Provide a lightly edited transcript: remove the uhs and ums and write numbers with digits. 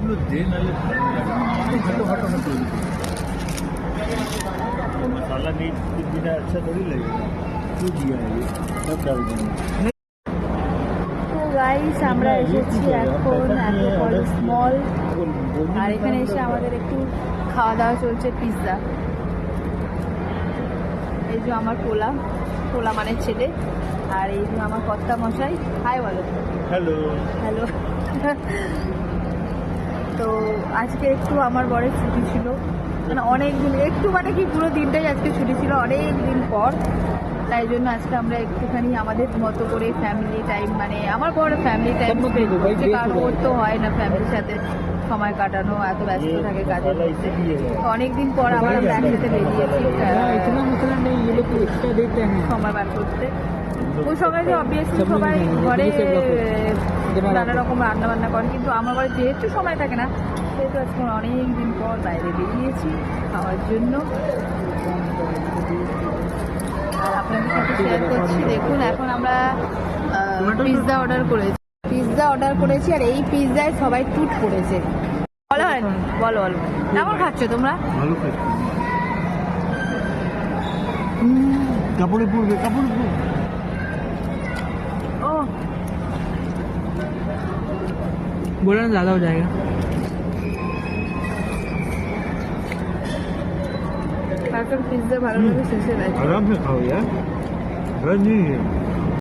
গুলো দে, নাহলে ভালো লাগে না। খাটো খাটো খাটো मसाला नहीं बिना अच्छा थोड़ी लगेगा। क्यों दिया है ये? सब डाल देंगे। তো গাইস আমরা এসেছি এখন অ্যাক্রোপলিস মল, আর এখানে এসে আমাদের একটু খাওয়া দাওয়া চলছে, পিৎজা। এই যে আমার পোলা, পোলা মানে ছেলে, আর এই যে আমার কর্তা মশাই। হাই বলো। Hello hello. তো আজকে একটু আমার বরের ছুটি ছিল, মানে অনেক দিন, একটু মানে কি পুরো দিনটাই আজকে ছুটি ছিল অনেক দিন পর। তাই জন্য আজকে আমরা একটুখানি আমাদের মতো করে ফ্যামিলি টাইম, মানে আমার বড় ফ্যামিলি টাইম স্পেন্ড করছে, কারণ ওর তো হয় না ফ্যামিলির সাথে সময় কাটানো, এত ব্যস্ত থাকে কাজে। অনেকদিন পর আবার আমরা একসাথে বেরিয়েছি সময় বার করতে। ওই সময় যে অবভিয়াসলি সবাই ঘরে নানা রকম রান্না বান্না করে, কিন্তু আমার ঘরে যেহেতু সময় থাকে না, সেহেতু আজকে অনেক দিন পর বাইরে বেরিয়েছি খাওয়ার জন্য। আর আপনাদের সাথে শেয়ার করছি, দেখুন এখন আমরা পিৎজা অর্ডার করেছি, আর এই পিৎজায় সবাই টুট করেছে। বলো হয়নি, বলো বলো কেমন খাচ্ছ তোমরা? ভালো খাচ্ছি। কাপড়ে পড়বে, কাপড়ে পড়বে। ও बोला ना ज़्यादा हो जाएगा। पिज्जा भालो लगे शेषे आराम से खाओ यार, बस नहीं है।